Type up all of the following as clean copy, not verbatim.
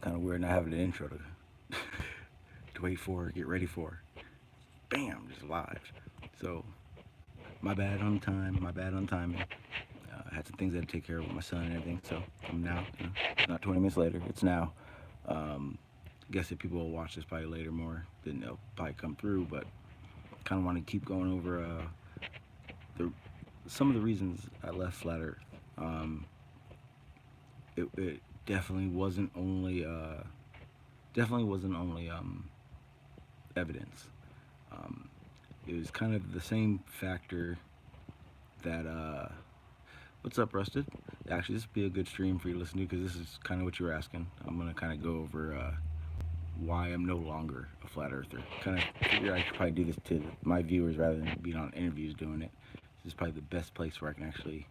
Kind of weird not having an intro to wait for, get ready for. Bam, just live. So my bad on time, my bad on timing. I had some things I had to take care of with my son and everything. So I'm now, not 20 minutes later. It's now. Guess if people will watch this probably later more, then they'll probably come through. But kind of want to keep going over the some of the reasons I left Flat Earth. Um, it definitely wasn't only evidence. Um, it was kind of the same factor that what's up, Rusted? Actually, this would be a good stream for you to listen to because this is kind of what you were asking. I'm gonna kind of go over why I'm no longer a flat earther. Kind of figure I should probably do this to my viewers rather than being on interviews doing it. This is probably the best place where I can actually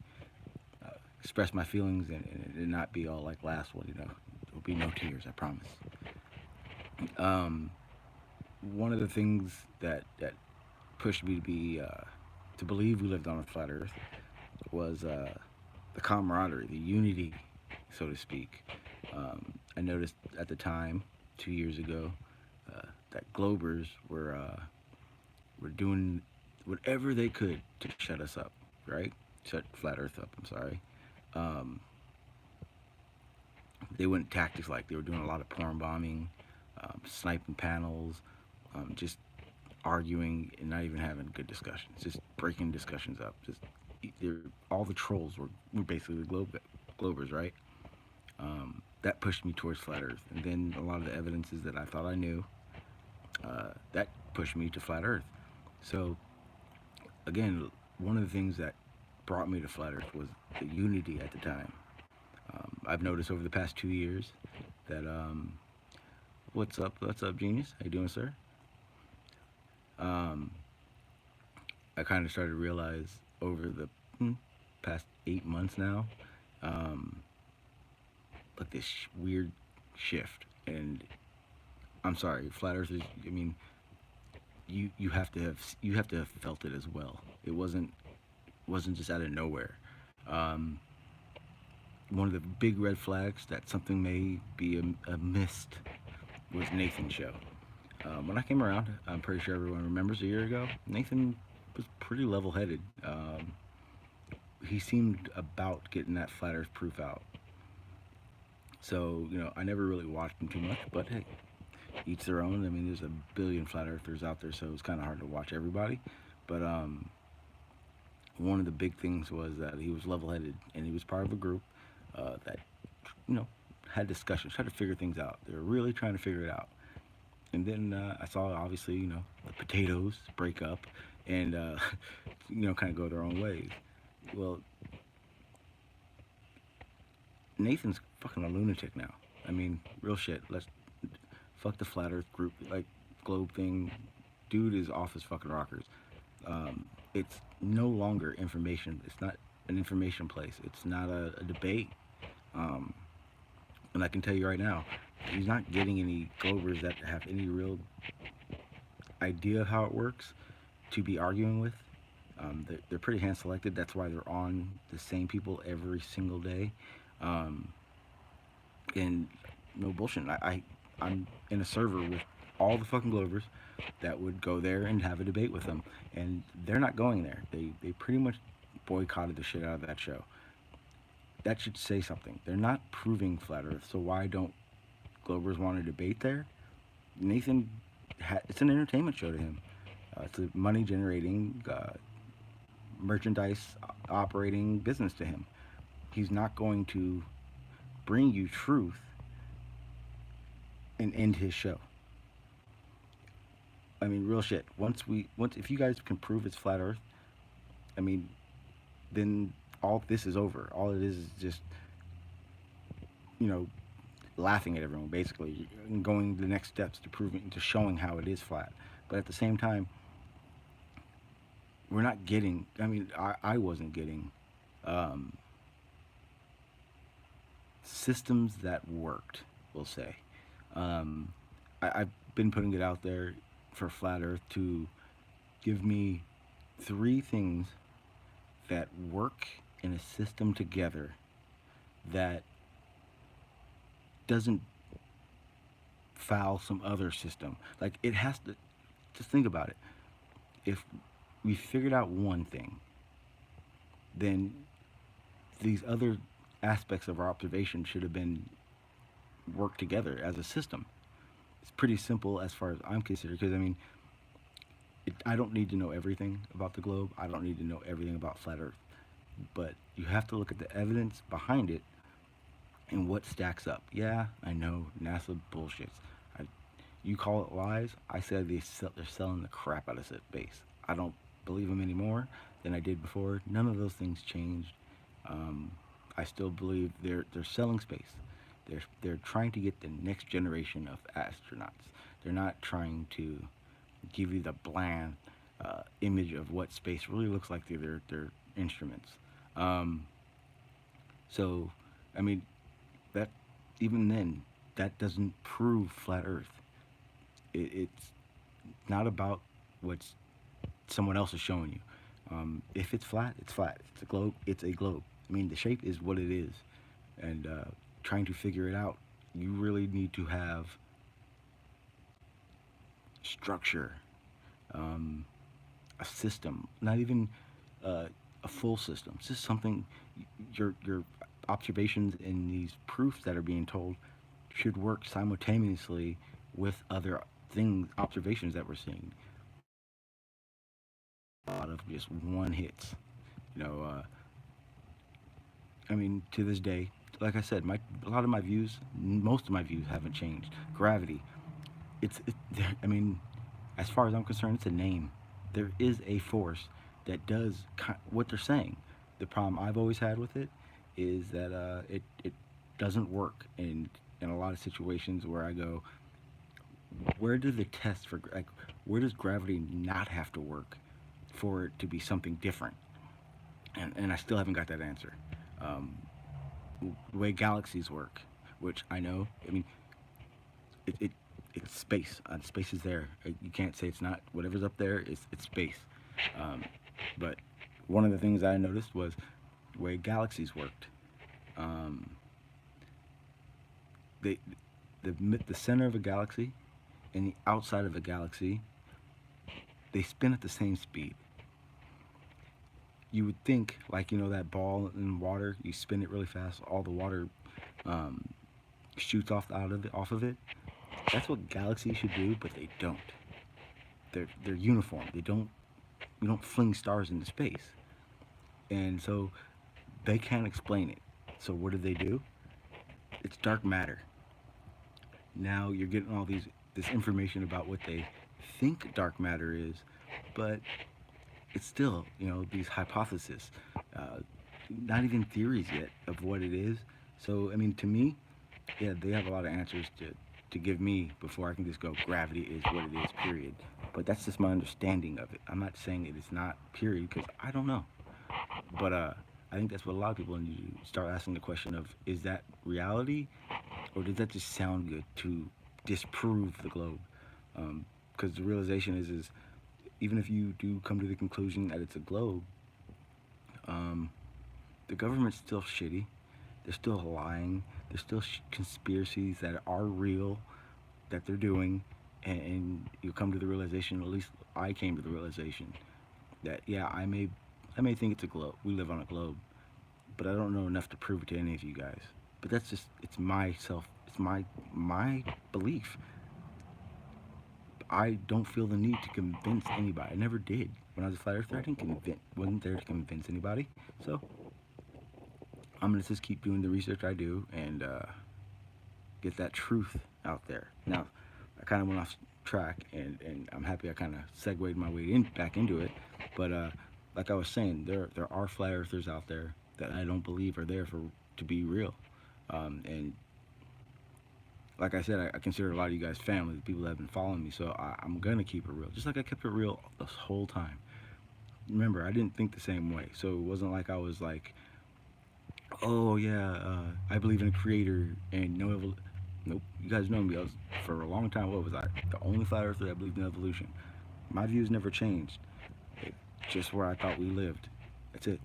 express my feelings and not be all like last one. There'll be no tears, I promise. Um, One of the things that pushed me to believe we lived on a flat Earth was the camaraderie, the unity, so to speak. I noticed at the time, 2 years ago, that Globers were doing whatever they could to shut us up, right? Shut Flat Earth up. I'm sorry. Um, they went tactics like they were doing a lot of porn bombing, sniping panels, just arguing and not even having good discussions, just breaking discussions up. Just all the trolls were basically the Globers, right? That pushed me towards flat Earth, and then a lot of the evidences that I thought I knew, that pushed me to flat Earth. So again, one of the things that brought me to flat Earth was the unity at the time. I've noticed over the past 2 years that what's up, genius? How you doing, sir? Um, I kind of started to realize over the past 8 months now, um, like this weird shift. And I'm sorry, flat earthers. I mean, you have to have felt it as well. It wasn't just out of nowhere. Um, One of the big red flags that something may be a mist was Nathan's show. When I came around, I'm pretty sure everyone remembers a year ago. Nathan was pretty level-headed. He seemed about getting that flat Earth proof out. So I never really watched him too much, but hey, each their own. I mean, there's a billion flat earthers out there, so it's kind of hard to watch everybody. But one of the big things was that he was level-headed, and he was part of a group that you know had discussions, tried to figure things out. They were really trying to figure it out. And then I saw obviously the potatoes break up and kind of go their own ways. Well, Nathan's fucking a lunatic now. I mean, real shit. Let's fuck the flat Earth group, like globe thing. Dude is off his fucking rockers. It's no longer information. It's not an information place. It's not a debate. Um, and I can tell you right now, he's not getting any globers that have any real idea of how it works to be arguing with. They're pretty hand selected. That's why they're on the same people every single day. Um, and no bullshit. I'm in a server with all the fucking Glovers that would go there and have a debate with them, and they're not going there. They pretty much boycotted the shit out of that show. That should say something. They're not proving flat Earth, so why don't Glovers want to debate there? Nathan, it's an entertainment show to him. It's a money generating, merchandise operating business to him. He's not going to bring you truth and end his show. I mean, real shit. Once if you guys can prove it's flat Earth, I mean, then all this is over. All it is just, you know, laughing at everyone basically, and going the next steps to proving to showing how it is flat. But at the same time, we're not getting. I mean, I wasn't getting um, systems that worked. We'll say. I've been putting it out there for Flat Earth to give me 3 things that work in a system together that doesn't foul some other system. Like it has to. Just think about it. If we figured out one thing, then these other aspects of our observation should have been worked together as a system. It's pretty simple as far as I'm concerned. Because I mean, I don't need to know everything about the globe. I don't need to know everything about flat Earth. But you have to look at the evidence behind it and what stacks up. Yeah, I know NASA bullshits. I, you call it lies. I said they're selling the crap out of space. I don't believe them any more than I did before. None of those things changed. Um, I still believe they're selling space. They're trying to get the next generation of astronauts. They're not trying to give you the bland image of what space really looks like through their instruments. Um, so, I mean, that even then, that doesn't prove flat Earth. It's not about what someone else is showing you. If it's flat, it's flat. If it's a globe, it's a globe. I mean, the shape is what it is, and trying to figure it out, you really need to have structure, um, a system, not even a full system. It's just something. Your observations and these proofs that are being told should work simultaneously with other things, observations that we're seeing. A lot of just one hits. You know, I mean, to this day, like I said, a lot of my views, most of my views haven't changed. Gravity, I mean, as far as I'm concerned, it's a name. There is a force that does what they're saying. The problem I've always had with it is that it doesn't work in a lot of situations where I go, where do the tests for like where does gravity not have to work for it to be something different? And I still haven't got that answer. Um, the way galaxies work, which I know, I mean, it, it it's space. Space is there. You can't say it's not. Whatever's up there is it's space. Um, but one of the things I noticed was the way galaxies worked. Um, they the center of a galaxy and the outside of a galaxy, they spin at the same speed. You would think, like that ball in water, you spin it really fast, all the water um, shoots off of it. That's what galaxies should do, but they don't. They're uniform. They don't. You don't fling stars into space, and so they can't explain it. So what do? It's dark matter. Now you're getting all this information about what they think dark matter is, but it's still these hypotheses, uh, not even theories yet of what it is. So I mean, to me, yeah, they have a lot of answers to give me before I can just go gravity is what it is, period. But that's just my understanding of it. I'm not saying it is not, period, because I don't know. But I think that's what a lot of people need to start asking the question of: is that reality, or does that just sound good to disprove the globe? Because the realization is even if you do come to the conclusion that it's a globe, um, the government's still shitty. They're still lying. There's still conspiracies that are real that they're doing, and you come to the realization. At least I came to the realization that yeah, I may think it's a globe. We live on a globe, but I don't know enough to prove it to any of you guys. But that's just it's myself. It's my belief. I don't feel the need to convince anybody. I never did. When I was a flat earther, I didn't wasn't there to convince anybody. So I'm gonna just keep doing the research I do and get that truth out there. Now, I kind of went off track, and I'm happy I kind of segued my way back into it. But like I was saying, there are flat earthers out there that I don't believe are there to be real. And like I said, I consider a lot of you guys family, the people that have been following me. So I'm gonna keep it real, just like I kept it real this whole time. Remember, I didn't think the same way, so it wasn't like I was like, oh yeah, I believe in a creator and no Nope. You guys know me. I was for a long time. What was I? The only flat earther that believed in evolution. My views never changed. It, just where I thought we lived. That's it.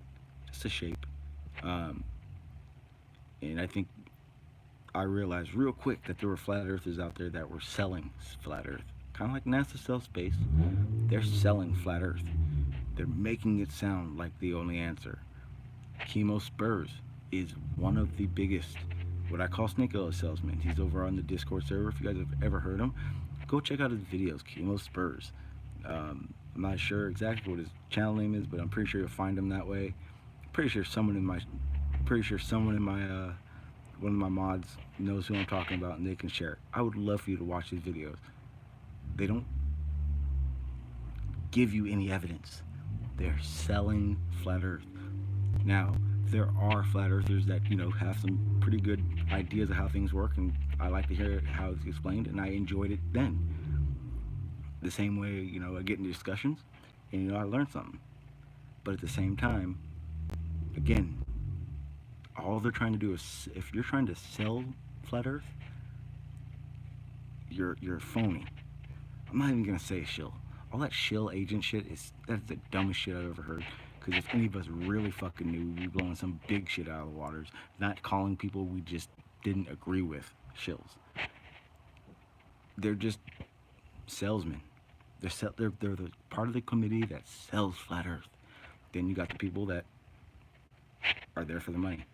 Just a shape. Um, and I think I realized real quick that there were flat earthers out there that were selling flat Earth. Kind of like NASA sells space, they're selling flat Earth. They're making it sound like the only answer. Chemo Spurs is one of the biggest, what I call snake oil salesmen. He's over on the Discord server. If you guys have ever heard him, go check out his videos. Chemo Spurs. I'm not sure exactly what his channel name is, but I'm pretty sure you'll find him that way. Pretty sure someone in my one of my mods knows who I'm talking about, and they can share it. I would love for you to watch these videos. They don't give you any evidence. They're selling flat Earth. Now, there are flat earthers that, have some pretty good ideas of how things work, and I like to hear how it's explained, and I enjoyed it then. The same way, I get into discussions, and, I learn something. But at the same time, again, all they're trying to do is, if you're trying to sell flat Earth, you're phony. I'm not even gonna say shill. All that shill agent shit that's the dumbest shit I've ever heard. Because if any of us really fucking knew, we'd be blowing some big shit out of the waters, not calling people we just didn't agree with shills. They're just salesmen. They're the part of the committee that sells flat Earth. Then you got the people that are there for the money.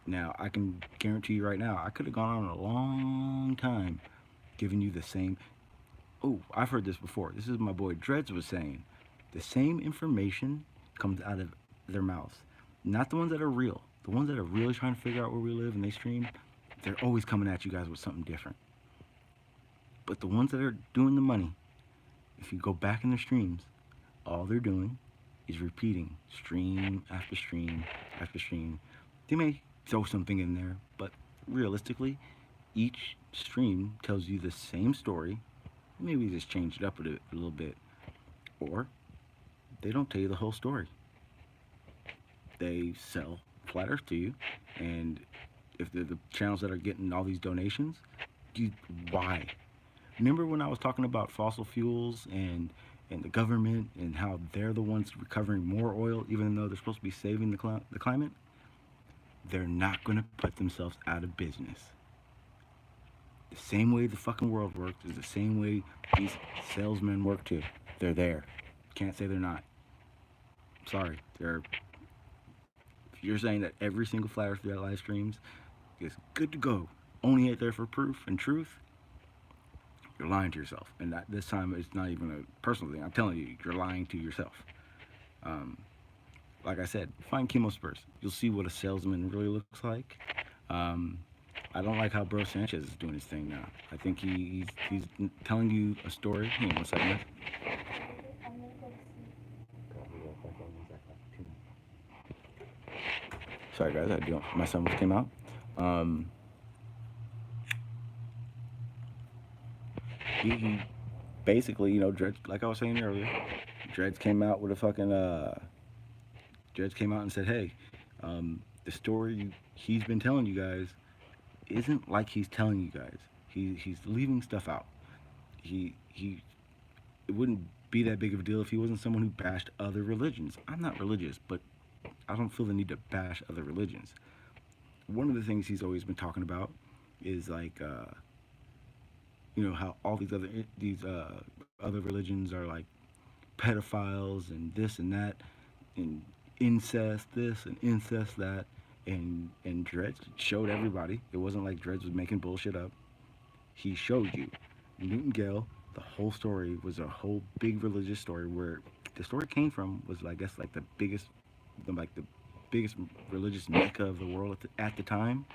Now, I can guarantee you right now, I could have gone on a long time giving you the same. Oh, I've heard this before. This is my boy Dreads was saying. The same information comes out of their mouths. Not the ones that are real. The ones that are really trying to figure out where we live and they stream, they're always coming at you guys with something different. But the ones that are doing the money, if you go back in their streams, all they're doing is repeating stream after stream after stream. They may throw something in there, but realistically, each stream tells you the same story. Maybe just change it up a little bit. Or they don't tell you the whole story. They sell flat Earth to you, and if they're the channels that are getting all these donations, why? Remember when I was talking about fossil fuels and the government and how they're the ones recovering more oil, even though they're supposed to be saving the climate? They're not going to put themselves out of business. The same way the fucking world works is the same way these salesmen work too. They're there. Can't say they're not. Sorry. If you're saying that every single flat earther that live streams is good to go, only out there for proof and truth, you're lying to yourself. And this time it's not even a personal thing. I'm telling you, you're lying to yourself. Like I said, find Chemo Spurs. You'll see what a salesman really looks like. I don't like how Bro Sanchez is doing his thing now. I think he's telling you a story. Hang on one second. Sorry guys, my son just came out. He basically, Dreads, like I was saying earlier, Dreads came out with a fucking Dreads came out and said, hey, the story he's been telling you guys isn't like he's telling you guys. He's leaving stuff out. It wouldn't be that big of a deal if he wasn't someone who bashed other religions. I'm not religious, but I don't feel the need to bash other religions. One of the things he's always been talking about is like, how all these other religions are like pedophiles and this and that, and incest this and incest that, and Dreads showed everybody. It wasn't like Dreads was making bullshit up. He showed you. Newton Gale, the whole story was a whole big religious story where the story came from was, I guess, like the biggest religious mecca of the world at the time.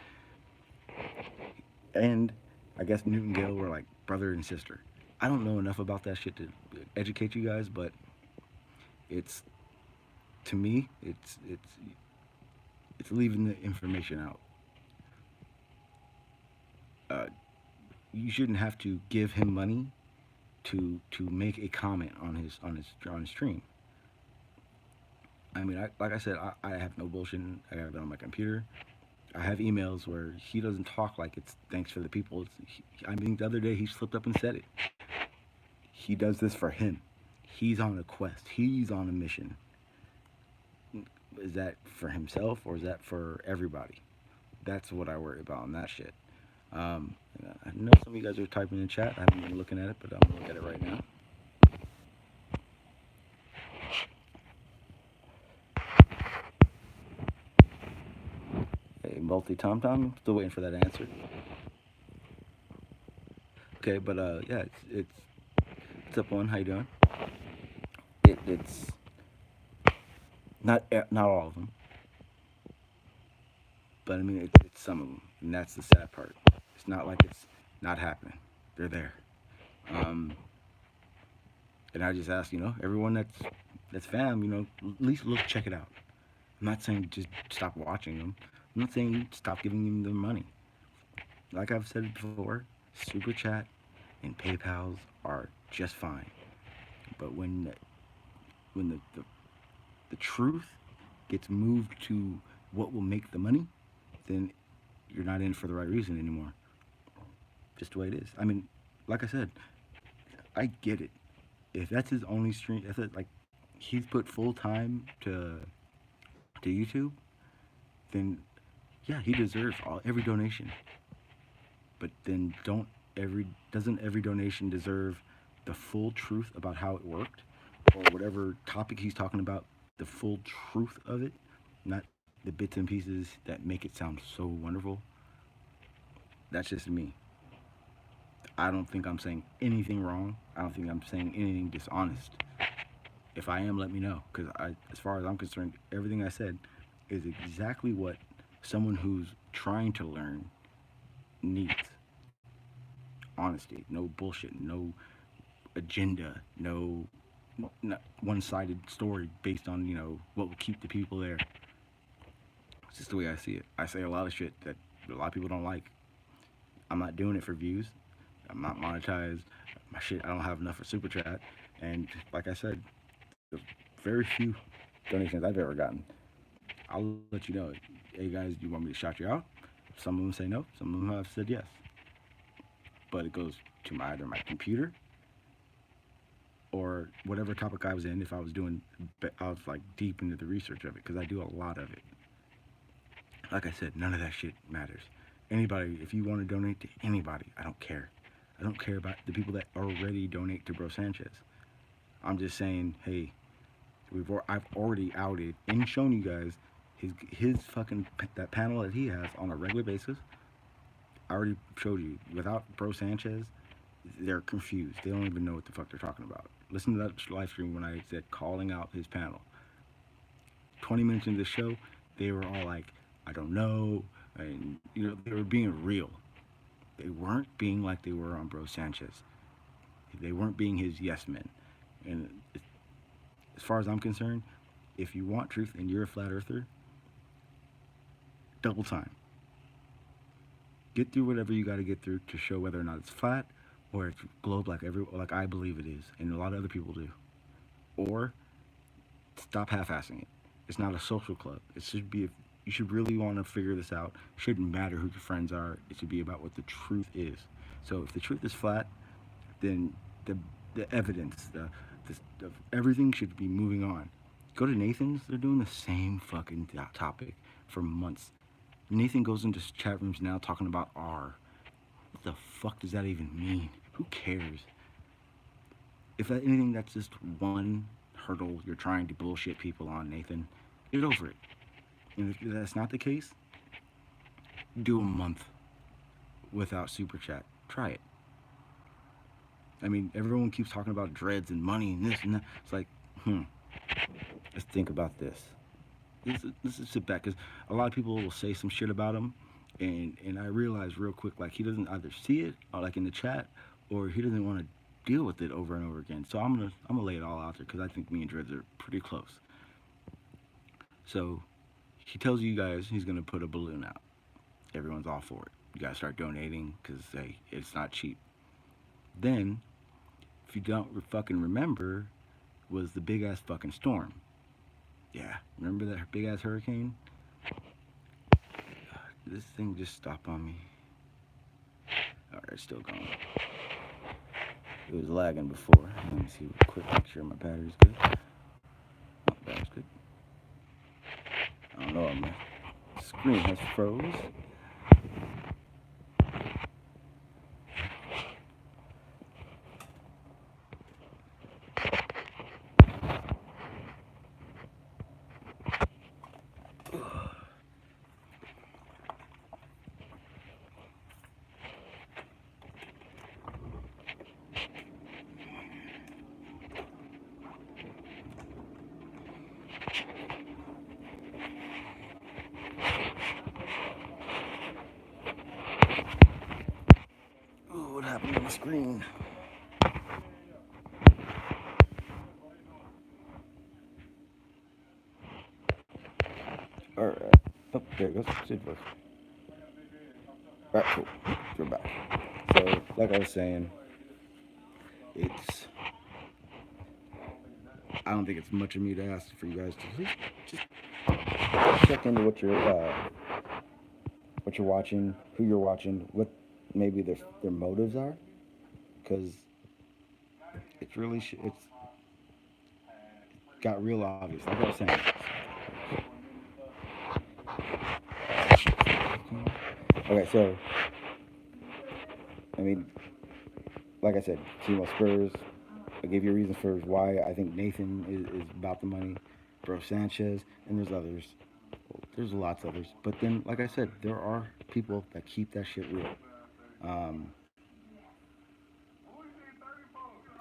And I guess Newton Gale were like brother and sister. I don't know enough about that shit to educate you guys, but to me, it's leaving the information out. You shouldn't have to give him money to make a comment on his stream. I mean, like I said, I have no bullshit. I have it on my computer. I have emails where he doesn't talk like it's thanks for the people. The other day he slipped up and said it. He does this for him. He's on a quest. He's on a mission. Is that for himself or is that for everybody? That's what I worry about on that shit. Um, I know some of you guys are typing in chat. I haven't been looking at it, but I'm gonna look at it right now. Hey, multi Tom Tom. Still waiting for that answer. Okay, but yeah, it's up one. How you doing? It's not all of them, but I mean it's some of them, and that's the sad part. It's not like it's not happening. They're there. Um, and I just ask, everyone that's fam, at least look, check it out. I'm not saying just stop watching them. I'm not saying stop giving them their money. Like I've said before, super chat and PayPal's are just fine. But when the truth gets moved to what will make the money, then you're not in for the right reason anymore. Just the way it is. I mean, like I said, I get it. If that's his only stream, if it, like he's put full time to YouTube, then yeah, he deserves every donation. But then doesn't every donation deserve the full truth about how it worked, or whatever topic he's talking about, the full truth of it, not the bits and pieces that make it sound so wonderful. That's just me. I don't think I'm saying anything wrong. I don't think I'm saying anything dishonest. If I am, let me know, because as far as I'm concerned, everything I said is exactly what someone who's trying to learn needs. Honesty, no bullshit, no agenda, no one-sided story based on what will keep the people there. It's just the way I see it. I say a lot of shit that a lot of people don't like. I'm not doing it for views. I'm not monetized. My shit, I don't have enough for super chat. And like I said, the very few donations I've ever gotten, I'll let you know. Hey guys, do you want me to shout you out? Some of them say no. Some of them have said yes. But it goes to either my computer or whatever topic I was in. If I was like deep into the research of it, because I do a lot of it. Like I said, none of that shit matters. Anybody, if you want to donate to anybody, I don't care. I don't care about the people that already donate to Bro Sanchez. I'm just saying, hey, I've already outed and shown you guys his fucking that panel that he has on a regular basis. I already showed you. Without Bro Sanchez, they're confused. They don't even know what the fuck they're talking about. Listen to that live stream when I said calling out his panel. 20 minutes into the show, they were all like, I don't know. And, they were being real. They weren't being like they were on Bro Sanchez. They weren't being his yes men. And as far as I'm concerned, if you want truth and you're a flat earther, double time. Get through whatever you got to get through to show whether or not it's flat or it's globe like I believe it is, and a lot of other people do. Or stop half-assing it. It's not a social club. It should be. You should really want to figure this out. It shouldn't matter who your friends are. It should be about what the truth is. So if the truth is flat, then the evidence, everything should be moving on. Go to Nathan's. They're doing the same fucking topic for months. Nathan goes into chat rooms now talking about R. What the fuck does that even mean? Who cares? If anything, that's just one hurdle you're trying to bullshit people on, Nathan. Get over it. And if that's not the case, do a month without super chat. Try it. I mean, everyone keeps talking about dreads and money and this and that. It's like, let's think about this. Let's just sit back, because a lot of people will say some shit about him, and I realize real quick, like, he doesn't either see it or like in the chat, or he doesn't want to deal with it over and over again. So I'm gonna lay it all out there, because I think me and Dreads are pretty close. So he tells you guys he's gonna put a balloon out. Everyone's all for it. You gotta start donating, because hey, it's not cheap. Then, if you don't fucking remember, was the big ass fucking storm. Yeah, remember that big ass hurricane? This thing just stopped on me. Alright, it's still going. It was lagging before. Let me see real quick, make sure my battery's good. Oh, battery's good. I don't know, my screen has froze. my screen. Alright. Oh, there it goes. Should work. Alright, cool. We're back. So, like I was saying, it's. I don't think it's much of me to ask for you guys to just check into what you're watching, who you're watching, what maybe their motives are, because it's really it's got real obvious. Like I was saying. Okay, so I mean, like I said, team Spurs. I gave you a reason for why I think Nathan is about the money, Bro Sanchez, and there's others. There's lots of others, but then, like I said, there are people that keep that shit real. Um,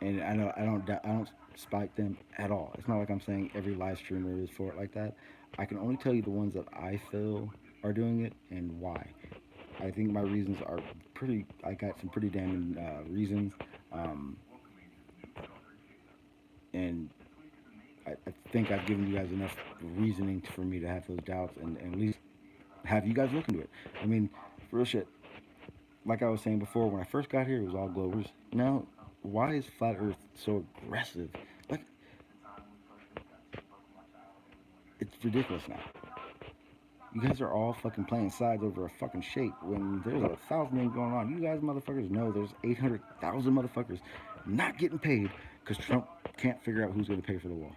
and I don't spike them at all. It's not like I'm saying every live streamer is for it like that. I can only tell you the ones that I feel are doing it and why. I think my reasons are pretty. I got some pretty damning reasons, um, and I think I've given you guys enough reasoning for me to have those doubts and at least have you guys look into it. I mean, for real shit. Like I was saying before, when I first got here, it was all Globers. Now, why is Flat Earth so aggressive? Like, it's ridiculous now. You guys are all fucking playing sides over a fucking shape when there's 1,000 things going on. You guys motherfuckers know there's 800,000 motherfuckers not getting paid because Trump can't figure out who's going to pay for the wall.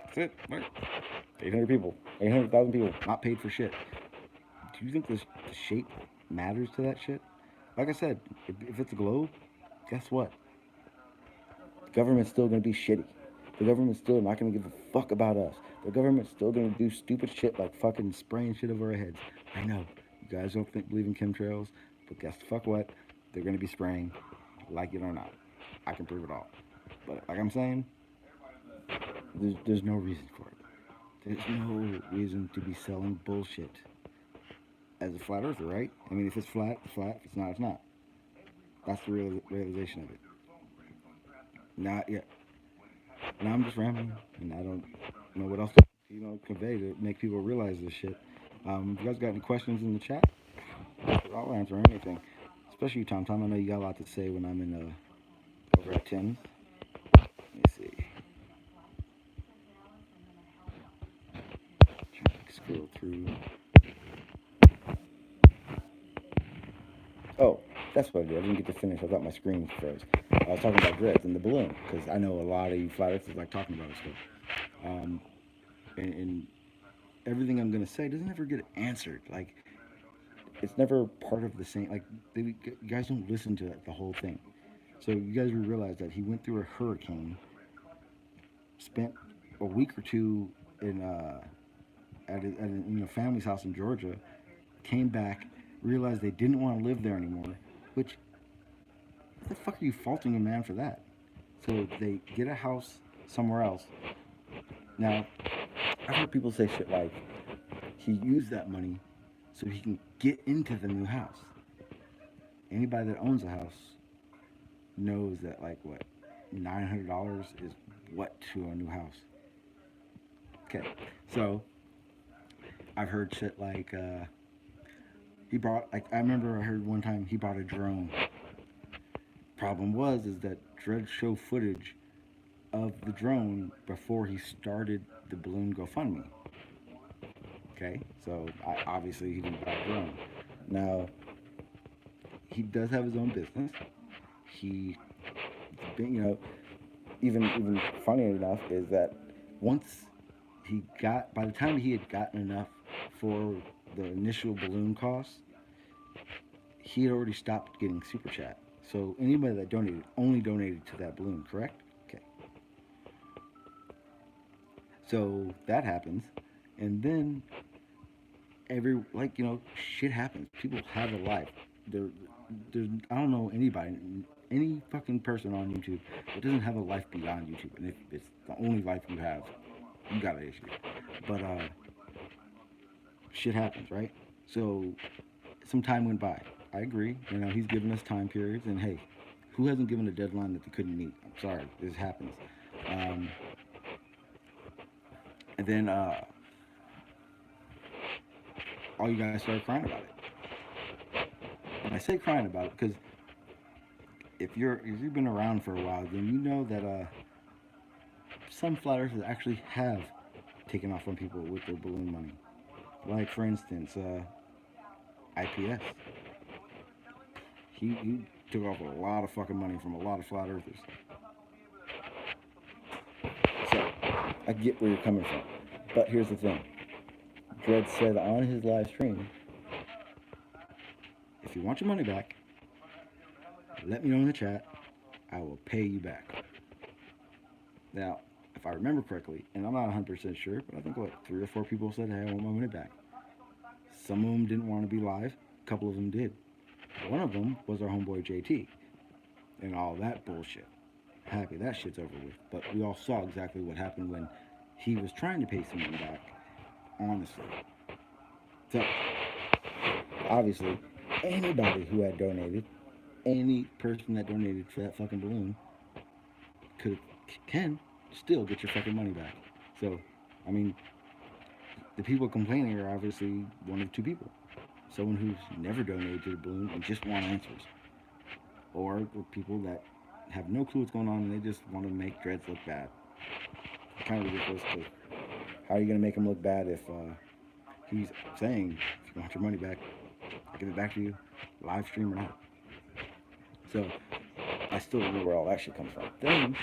That's it. Right? 800 people. 800,000 people not paid for shit. Do you think the shape matters to that shit? Like I said, if it's a globe, guess what? The government's still going to be shitty. The government's still not going to give a fuck about us. The government's still going to do stupid shit like fucking spraying shit over our heads. I know. You guys don't believe in chemtrails, but guess the fuck what? They're going to be spraying, like it or not. I can prove it all. But like I'm saying, there's no reason for it. There's no reason to be selling bullshit as a flat earther, right? I mean, if it's flat, it's flat. If it's not, it's not. That's the realization of it. Not yet. Now I'm just rambling, and I don't know what else to convey to make people realize this shit. If you guys got any questions in the chat, I'll answer anything. Especially you, Tom. Tom, I know you got a lot to say when I'm in over at 10. Let me see. Trying to scroll through. Oh, that's what I did. I didn't get to finish. I thought my screen froze. I was talking about dreads and the balloon because I know a lot of you flat earthers like talking about this stuff. And everything I'm gonna say doesn't ever get answered. Like it's never part of the same. Like you guys don't listen to the whole thing. So you guys will realize that he went through a hurricane, spent a week or two in at a family's house in Georgia, came back, realized they didn't want to live there anymore. Which, what the fuck are you faulting a man for that? So they get a house somewhere else. Now, I've heard people say shit like he used that money so he can get into the new house. Anybody that owns a house knows that like what $900 is what to a new house. Okay, so I've heard shit like he brought like I remember I heard one time he bought a drone. Problem was is that Dredd show footage of the drone before he started the balloon GoFundMe. Okay, so obviously he didn't buy a drone. Now he does have his own business. He, even funnier enough is that once by the time he had gotten enough for the initial balloon cost, he had already stopped getting super chat. So anybody that donated only donated to that balloon, correct? Okay. So that happens, and then shit happens. People have a life. There's I don't know anybody, any fucking person on YouTube that doesn't have a life beyond YouTube, and if it's the only life you have, you got an issue. But shit happens, right? So some time went by. I agree. You know, he's given us time periods, and hey, who hasn't given a deadline that they couldn't meet? I'm sorry, this happens. Um, and then all you guys started crying about it. And I say crying about it because if you've been around for a while, then you know that some flat earthers actually have taken off on people with their balloon money. Like for instance, IPS. He took off a lot of fucking money from a lot of flat earthers. So I get where you're coming from, but here's the thing. Dredd said on his live stream, if you want your money back, let me know in the chat. I will pay you back. Now, if I remember correctly, and I'm not 100% sure, but I think what 3 or 4 people said, "Hey, I want my money back." Some of them didn't want to be live. A couple of them did. One of them was our homeboy JT, and all that bullshit. Happy that shit's over with. But we all saw exactly what happened when he was trying to pay someone back. Honestly, so obviously, anybody who had donated, any person that donated for that fucking balloon, could can still get your fucking money back. So, I mean, the people complaining are obviously one of two people: someone who's never donated to the balloon and just want answers, or the people that have no clue what's going on and they just want to make Dreads look bad. It's kind of ridiculous because how are you going to make him look bad if he's saying, if you want your money back, I'll give it back to you, live stream or not? So I still don't know where all that shit comes from. Then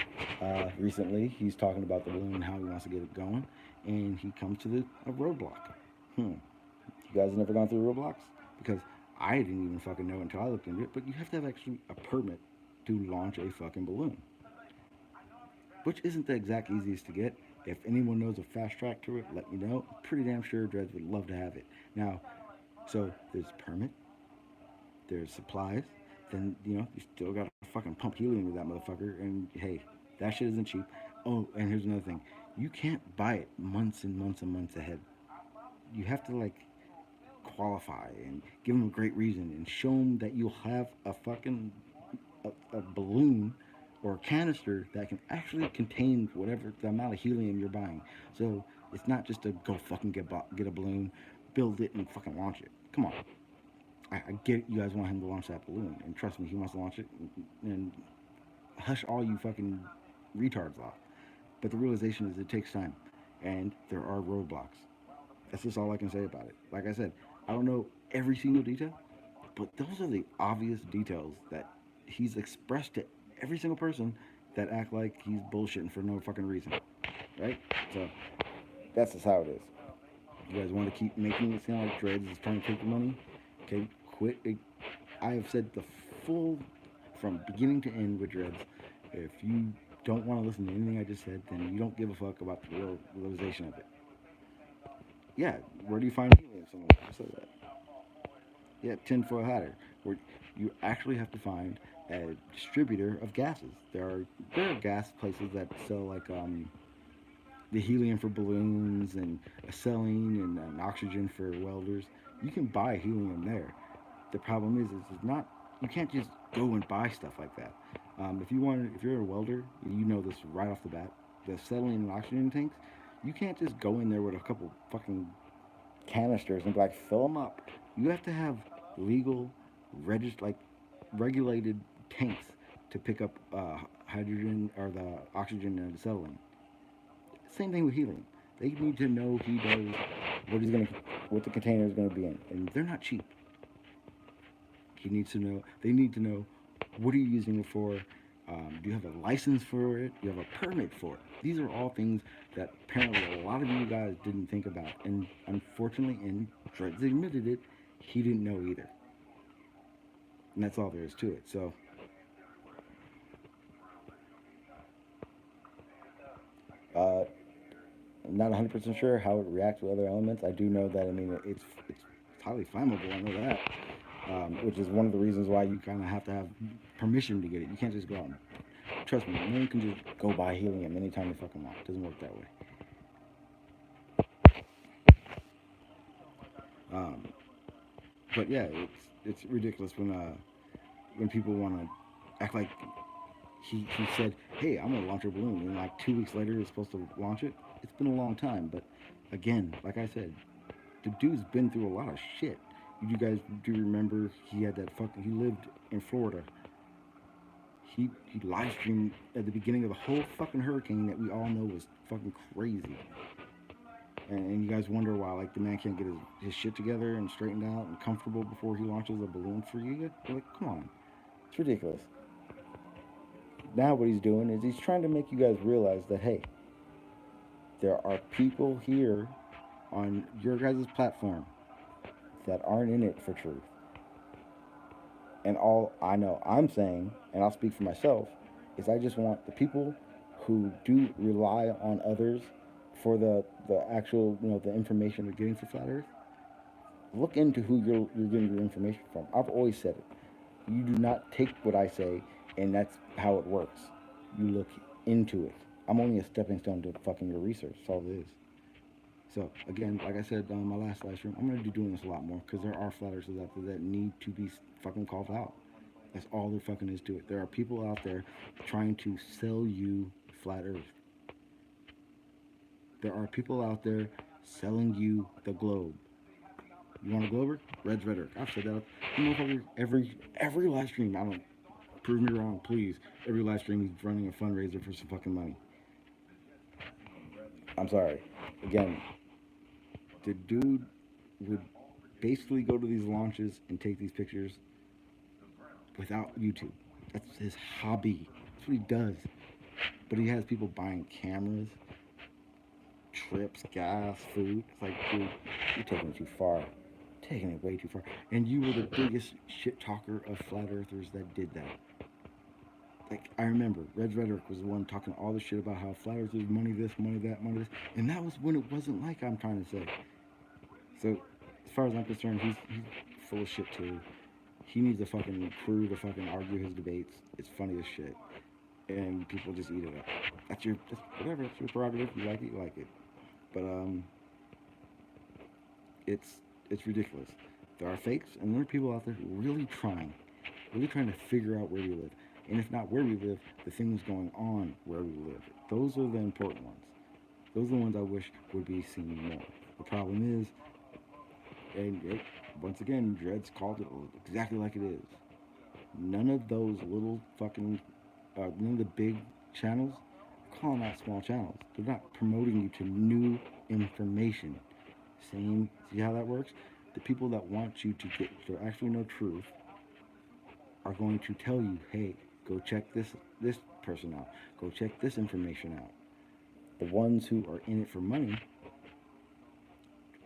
recently he's talking about the balloon and how he wants to get it going, and he comes to a roadblock. You guys have never gone through roadblocks? Because I didn't even fucking know until I looked into it, but you have to have actually a permit to launch a fucking balloon, which isn't the exact easiest to get. If anyone knows a fast track to it, let me know. I'm pretty damn sure Dreads would love to have it. Now, so there's permit, there's supplies, then you still got to fucking pump helium with that motherfucker. And hey, that shit isn't cheap. Oh, and here's another thing: you can't buy it months and months and months ahead. You have to like qualify and give them a great reason and show them that you'll have a fucking a balloon or a canister that can actually contain whatever the amount of helium you're buying. So it's not just to go fucking get a balloon, build it, and fucking launch it. Come on. I get it, you guys want him to launch that balloon, and trust me, he wants to launch it, and hush all you fucking retards off. But the realization is it takes time, and there are roadblocks. That's just all I can say about it. Like I said, I don't know every single detail, but those are the obvious details that he's expressed to every single person that act like he's bullshitting for no fucking reason, right? So that's just how it is. You guys want to keep making it sound like Dreads is trying to take the money? Okay, quit. I have said the full, from beginning to end with Dreads. If you don't want to listen to anything I just said, then you don't give a fuck about the realization of it. Yeah, where do you find helium? Someone said that. Yeah, tinfoil hatter. Where you actually have to find a distributor of gases. There are gas places that sell like the helium for balloons and acetylene and oxygen for welders. You can buy helium there. The problem is it's not. You can't just go and buy stuff like that. If you're a welder, you know this right off the bat. The acetylene and oxygen tanks, you can't just go in there with a couple fucking canisters and be like, fill them up. You have to have legal, like regulated tanks to pick up hydrogen or the oxygen and acetylene. Same thing with helium. They need to know he knows what the container is gonna be in, and they're not cheap. He needs to know. They need to know what are you using it for. Do you have a license for it? Do you have a permit for it? These are all things that apparently a lot of you guys didn't think about, and unfortunately, and Dreads admitted it, he didn't know either. And that's all there is to it. So I'm not 100% sure how it reacts with other elements. I do know that, I mean, it's highly flammable. I know that, which is one of the reasons why you kind of have to have permission to get it. You can't just go out and, trust me, no one can just go buy helium anytime they fucking want. It doesn't work that way. Um, but yeah, it's ridiculous when people want to act like he said, "Hey, I'm gonna launch a balloon," and like 2 weeks later, he's supposed to launch it. It's been a long time, but again, like I said, the dude's been through a lot of shit. You guys do remember he had that fucking. He lived in Florida. He live streamed at the beginning of the whole fucking hurricane that we all know was fucking crazy. And you guys wonder why like the man can't get his shit together and straightened out and comfortable before he launches a balloon for you. You're like, come on, it's ridiculous. Now what he's doing is he's trying to make you guys realize that hey, there are people here on your guys' platform that aren't in it for truth. And all I know I'm saying, and I'll speak for myself, is I just want the people who do rely on others for the actual, the information they're getting for flat Earth. Look into who you're getting your information from. I've always said it. You do not take what I say, and that's how it works. You look into it. I'm only a stepping stone to fucking your research. That's all it is. So again, like I said on my last live stream, I'm gonna be doing this a lot more because there are flat earthers out there that need to be fucking called out. That's all there fucking is to it. There are people out there trying to sell you flat Earth. There are people out there selling you the globe. You want a glober? Red's rhetoric. I've said that. Every live stream. I don't prove me wrong, please. Every live stream he's running a fundraiser for some fucking money. I'm sorry. Again, the dude would basically go to these launches and take these pictures without YouTube. That's his hobby. That's what he does. But he has people buying cameras, trips, gas, food. It's like, dude, you're taking it too far. Taking it way too far. And you were the biggest shit talker of flat earthers that did that. Like, I remember, Red's Rhetoric was the one talking all the shit about how flat earthers money this, money that, money this. And that was when it wasn't like I'm trying to say. So, as far as I'm concerned, he's full of shit too. He needs a fucking crew to fucking argue his debates. It's funny as shit. And people just eat it up. That's whatever, it's your prerogative. You like it, you like it. But it's ridiculous. There are fakes, and there are people out there who are really trying to figure out where we live. And if not where we live, the things going on where we live. Those are the important ones. Those are the ones I wish would be seen more. The problem is, and once again, Dreads called it exactly like it is. None of those little fucking, none of the big channels are calling out small channels. They're not promoting you to new information. See how that works? The people that want you to get to actually know truth are going to tell you, hey, go check this person out. Go check this information out. The ones who are in it for money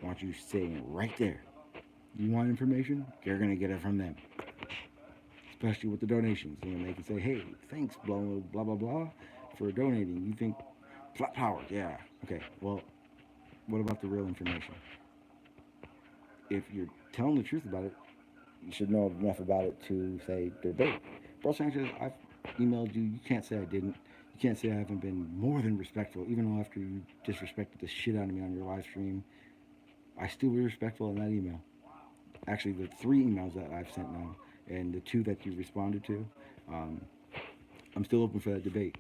want you saying right there. You want information? You're going to get it from them. Especially with the donations. And they can say, hey, thanks, blah, blah, blah, blah, for donating. You think flat power? Yeah. Okay, well, what about the real information? If you're telling the truth about it, you should know enough about it to say debate. Bro Sanchez, I've emailed you. You can't say I didn't. You can't say I haven't been more than respectful, even though after you disrespected the shit out of me on your live stream. I still be respectful in that email. Actually, the 3 emails that I've sent now, and the 2 that you responded to, I'm still open for that debate.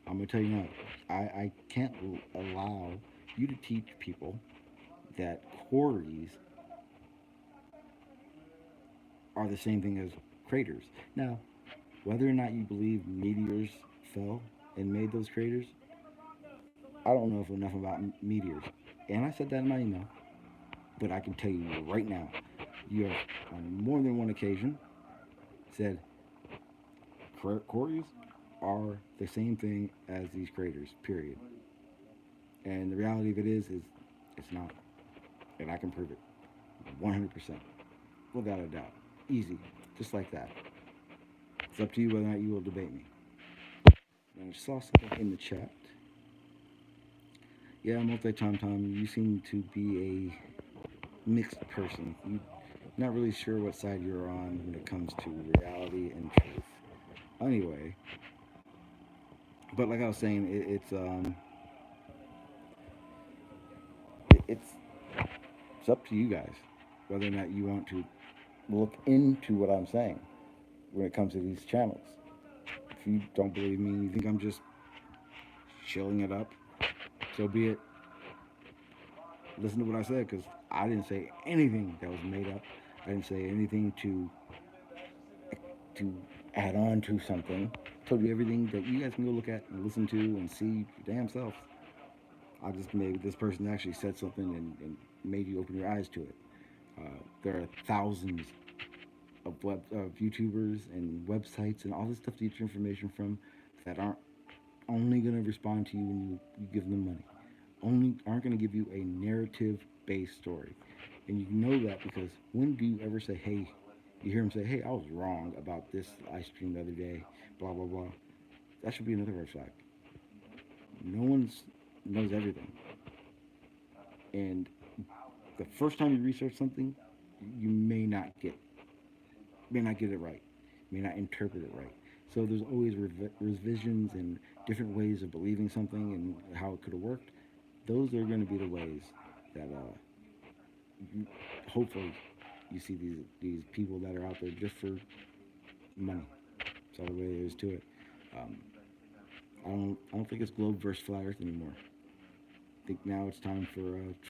I'm gonna tell you now, I can't allow you to teach people that quarries are the same thing as craters. Now, whether or not you believe meteors fell and made those craters, I don't know enough about meteors. And I said that in my email. But I can tell you right now, you have on more than one occasion said quarries are the same thing as these craters, period. And the reality of it is it's not. And I can prove it 100%, without a doubt. Easy, just like that. It's up to you whether or not you will debate me. And I saw something in the chat. Yeah, multi-tom, you seem to be a mixed person. You're not really sure what side you're on when it comes to reality and truth. Anyway, but like I was saying, it's up to you guys whether or not you want to look into what I'm saying when it comes to these channels. If you don't believe me, you think I'm just chilling it up, so be it. Listen to what I said, because I didn't say anything that was made up. I didn't say anything to add on to something. I told you everything that you guys can go look at and listen to and see for damn self. I just maybe this person actually said something and made you open your eyes to it. There are thousands of YouTubers and websites and all this stuff to get your information from that aren't only going to respond to you when you give them money. Only aren't going to give you a narrative based story. And you know that because when do you ever say, hey, you hear them say, hey, I was wrong about this I streamed the other day, blah, blah, blah. That should be another red flag. No one knows everything. And the first time you research something, you may not get it right, may not interpret it right. So there's always revisions and different ways of believing something and how it could have worked. Those are going to be the ways that you, hopefully you see these people that are out there just for money. That's all the way there is to it. Um, I don't think it's globe versus flat Earth anymore. I think now it's time for